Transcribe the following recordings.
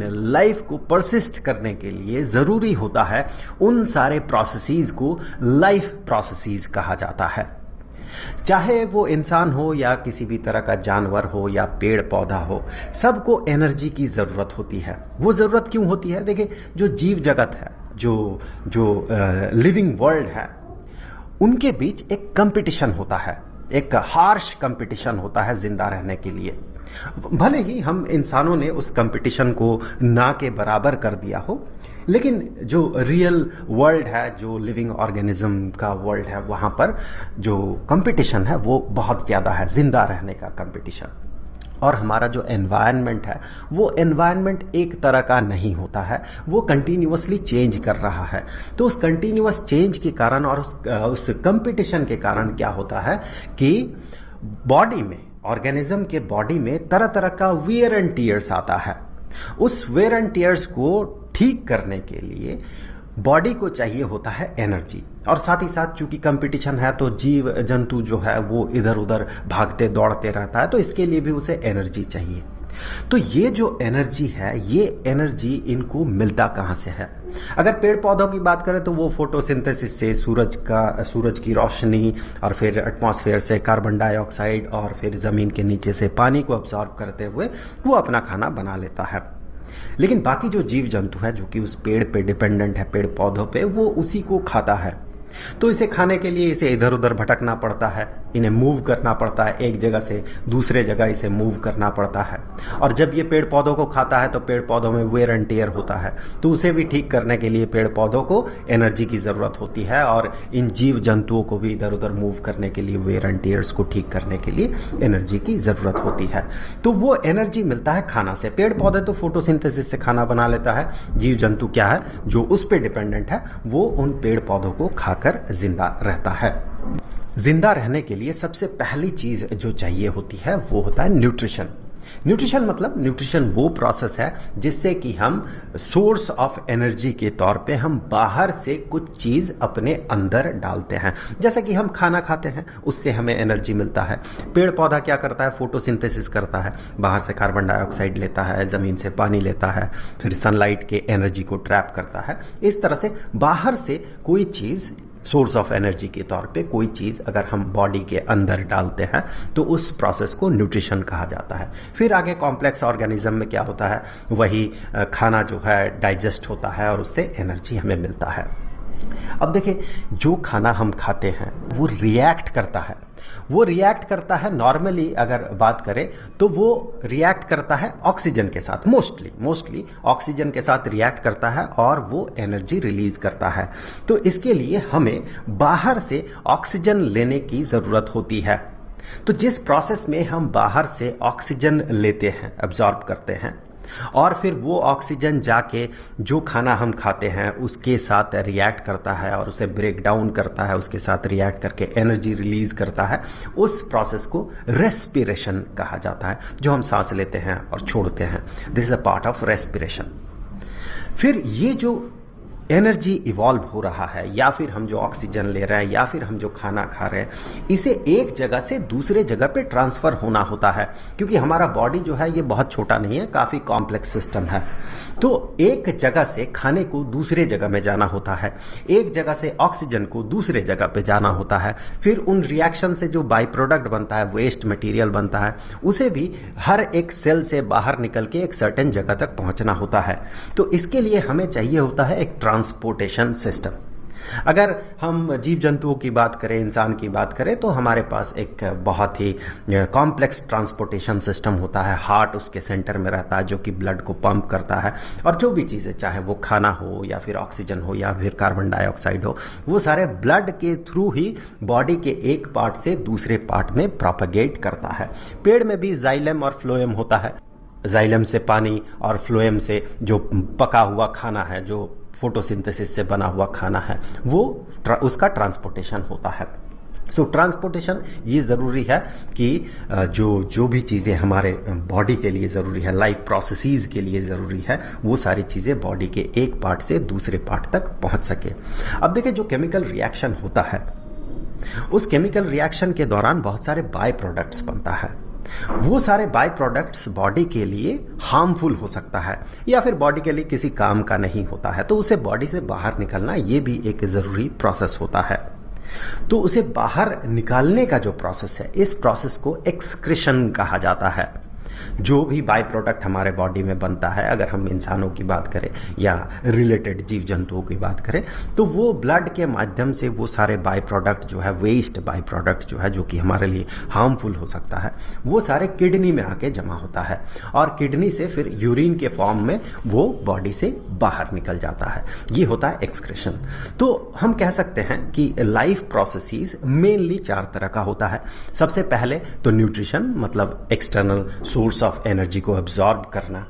Life को persist करने के लिए ज़रूरी होता है, उन सारे प्रोसेसेस को लाइफ प्रोसेसेस कहा जाता है। चाहे वो इंसान हो या किसी भी तरह का जानवर हो या पेड़ पौधा हो, सबको एनर्जी की ज़रूरत होती है। वो ज़रूरत क्यों होती है? देखिए, जो जीव जगत है, जो जो लिविंग वर्ल्ड है, उनके बीच एक कंपटीशन होता है, एक हार्श कंपटीशन होता है जिंदा रहने के लिए। भले ही हम इंसानों ने उस कंपटीशन को ना के बराबर कर दिया हो, लेकिन जो रियल वर्ल्ड है, जो लिविंग ऑर्गेनिज्म का वर्ल्ड है, वहाँ पर जो कंपटीशन है वो बहुत ज़्यादा है, जिंदा रहने का कंपटीशन। और हमारा जो एनवायरनमेंट है, वो एनवायरनमेंट एक तरह का नहीं होता है, वो कंटिन्यूअसली चेंज कर रहा है। तो उस कंटिन्यूअस चेंज के कारण और उस कंपटीशन के कारण क्या होता है कि बॉडी में, ऑर्गेनिज्म के बॉडी में तरह तरह का वियर एंड टीयर्स आता है। उस वियर एंड टीयर्स को ठीक करने के लिए बॉडी को चाहिए होता है एनर्जी, और साथ ही साथ चूंकि कंपटीशन है तो जीव जंतु जो है वो इधर उधर भागते दौड़ते रहता है, तो इसके लिए भी उसे एनर्जी चाहिए। तो ये जो एनर्जी है, ये एनर्जी इनको मिलता कहाँ से है? अगर पेड़ पौधों की बात करें तो वो फोटोसिंथेसिस से, सूरज की रोशनी और फिर एटमॉस्फेयर से कार्बन डाइऑक्साइड और फिर ज़मीन के नीचे से पानी को अब्सॉर्ब करते हुए वो अपना खाना बना लेता है। लेकिन बाकी जो जीव जंतु है, जो कि उस पेड़ पे डिपेंडेंट है, पेड़ पौधों पे, वो उसी को खाता है। तो इसे खाने के लिए इसे इधर उधर भटकना पड़ता है, इन्हें मूव करना पड़ता है, एक जगह से दूसरे जगह इसे मूव करना पड़ता है। और जब ये पेड़ पौधों को खाता है तो पेड़ पौधों में वेयर एंड टेयर होता है, तो उसे भी ठीक करने के लिए पेड़ पौधों को एनर्जी की ज़रूरत होती है, और इन जीव जंतुओं को भी इधर उधर मूव करने के लिए, वेयर एंड टेयर्स को ठीक करने के लिए एनर्जी की ज़रूरत होती है। तो वो एनर्जी मिलता है खाना से। पेड़ पौधे तो फोटोसिंथेसिस से खाना बना लेता है, जीव जंतु क्या है, जो उस पर डिपेंडेंट है, वो उन पेड़ पौधों को खाकर जिंदा रहता है। जिंदा रहने के लिए सबसे पहली चीज जो चाहिए होती है वो होता है न्यूट्रिशन। न्यूट्रिशन वो प्रोसेस है जिससे कि हम सोर्स ऑफ एनर्जी के तौर पे हम बाहर से कुछ चीज अपने अंदर डालते हैं। जैसे कि हम खाना खाते हैं, उससे हमें एनर्जी मिलता है। पेड़ पौधा क्या करता है? फोटोसिंथेसिस करता है, बाहर से कार्बन डाइऑक्साइड लेता है, जमीन से पानी लेता है, फिर सनलाइट के एनर्जी को ट्रैप करता है। इस तरह से बाहर से कोई चीज, सोर्स ऑफ एनर्जी के तौर पे कोई चीज़ अगर हम बॉडी के अंदर डालते हैं तो उस प्रोसेस को न्यूट्रिशन कहा जाता है। फिर आगे कॉम्प्लेक्स ऑर्गेनिज्म में क्या होता है, वही खाना जो है डाइजेस्ट होता है और उससे एनर्जी हमें मिलता है। अब देखिए, जो खाना हम खाते हैं वो रिएक्ट करता है नॉर्मली अगर बात करें तो वो रिएक्ट करता है ऑक्सीजन के साथ, मोस्टली ऑक्सीजन के साथ रिएक्ट करता है और वो एनर्जी रिलीज करता है। तो इसके लिए हमें बाहर से ऑक्सीजन लेने की ज़रूरत होती है। तो जिस प्रोसेस में हम बाहर से ऑक्सीजन लेते हैं, एब्जॉर्ब करते हैं, और फिर वो ऑक्सीजन जाके जो खाना हम खाते हैं उसके साथ रिएक्ट करता है और उसे ब्रेक डाउन करता है, उसके साथ रिएक्ट करके एनर्जी रिलीज करता है, उस प्रोसेस को रेस्पिरेशन कहा जाता है, जो हम सांस लेते हैं और छोड़ते हैं। This is a part of respiration. फिर ये जो एनर्जी इवॉल्व हो रहा है, या फिर हम जो ऑक्सीजन ले रहे हैं, या फिर हम जो खाना खा रहे हैं, इसे एक जगह से दूसरे जगह पे ट्रांसफर होना होता है, क्योंकि हमारा बॉडी जो है ये बहुत छोटा नहीं है, काफ़ी कॉम्प्लेक्स सिस्टम है। तो एक जगह से खाने को दूसरे जगह में जाना होता है, एक जगह से ऑक्सीजन को दूसरे जगह पे जाना होता है, फिर उन रिएक्शन से जो बाई प्रोडक्ट बनता है, वेस्ट मटेरियल बनता है, उसे भी हर एक सेल से बाहर निकल के एक सर्टेन जगह तक पहुंचना होता है। तो इसके लिए हमें चाहिए होता है एक ट्रांसपोर्टेशन सिस्टम। अगर हम जीव जंतुओं की बात करें, इंसान की बात करें, तो हमारे पास एक बहुत ही कॉम्प्लेक्स ट्रांसपोर्टेशन सिस्टम होता है। हार्ट उसके सेंटर में रहता है, जो कि ब्लड को पंप करता है, और जो भी चीज़ें, चाहे वो खाना हो या फिर ऑक्सीजन हो या फिर कार्बन डाइऑक्साइड हो, वो सारे ब्लड के थ्रू ही बॉडी के एक पार्ट से दूसरे पार्ट में प्रोपेगेट करता है। पेड़ में भी जाइलम और फ्लोएम होता है। जाइलम से पानी और फ्लोएम से जो पका हुआ खाना है, जो फोटोसिंथेसिस से बना हुआ खाना है, वो उसका ट्रांसपोर्टेशन होता है। सो ट्रांसपोर्टेशन ये ज़रूरी है कि जो भी चीज़ें हमारे बॉडी के लिए ज़रूरी है, लाइफ प्रोसेसेस के लिए ज़रूरी है, वो सारी चीज़ें बॉडी के एक पार्ट से दूसरे पार्ट तक पहुंच सके। अब देखिए, जो केमिकल रिएक्शन होता है, उस केमिकल रिएक्शन के दौरान बहुत सारे बाय प्रोडक्ट्स बनता है। वो सारे बाय प्रोडक्ट्स बॉडी के लिए हार्मफुल हो सकता है या फिर बॉडी के लिए किसी काम का नहीं होता है, तो उसे बॉडी से बाहर निकलना ये भी एक ज़रूरी प्रोसेस होता है। तो उसे बाहर निकालने का जो प्रोसेस है, इस प्रोसेस को एक्सक्रीशन कहा जाता है। जो भी बाय प्रोडक्ट हमारे बॉडी में बनता है, अगर हम इंसानों की बात करें या रिलेटेड जीव जंतुओं की बात करें, तो वो ब्लड के माध्यम से वो सारे बाय प्रोडक्ट जो है, वेस्ट बाय प्रोडक्ट जो है, जो कि हमारे लिए हार्मफुल हो सकता है, वो सारे किडनी में आके जमा होता है और किडनी से फिर यूरिन के फॉर्म में वो बॉडी से बाहर निकल जाता है। ये होता है एक्सक्रीशन। तो हम कह सकते हैं कि लाइफ प्रोसेसेस मेनली 4 तरह का होता है। सबसे पहले तो न्यूट्रिशन, मतलब एक्सटर्नल सोर्स ऑफ एनर्जी को अब्सॉर्ब करना,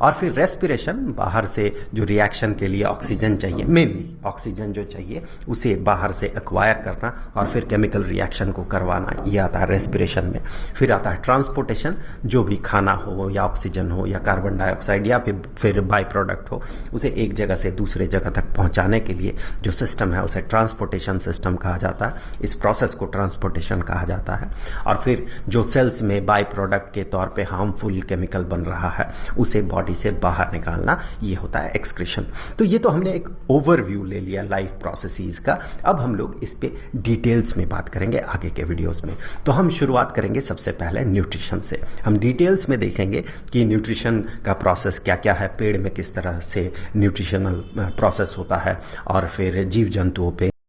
और फिर रेस्पिरेशन, बाहर से जो रिएक्शन के लिए ऑक्सीजन चाहिए, मेनली ऑक्सीजन जो चाहिए उसे बाहर से एक्वायर करना और फिर केमिकल रिएक्शन को करवाना, ये आता है रेस्पिरेशन में। फिर आता है ट्रांसपोर्टेशन, जो भी खाना हो या ऑक्सीजन हो या कार्बन डाइऑक्साइड या फिर बाय प्रोडक्ट हो, उसे एक जगह से दूसरे जगह तक पहुंचाने के लिए जो सिस्टम है उसे ट्रांसपोर्टेशन सिस्टम कहा जाता है। इस प्रोसेस को ट्रांसपोर्टेशन कहा जाता है। और फिर जो सेल्स में बाय प्रोडक्ट के तौर पे हार्मफुल केमिकल बन रहा है उसे बॉडी से बाहर निकालना, ये होता है एक्सक्रीशन। तो ये तो हमने एक ओवरव्यू ले लिया लाइफ प्रोसेसेस का। अब हम लोग इस पे डिटेल्स में बात करेंगे आगे के वीडियोस में। तो हम शुरुआत करेंगे सबसे पहले न्यूट्रिशन से। हम डिटेल्स में देखेंगे कि न्यूट्रिशन का प्रोसेस क्या क्या है, पेड़ में किस तरह से न्यूट्रिशनल प्रोसेस होता है, और फिर जीव जंतुओं पे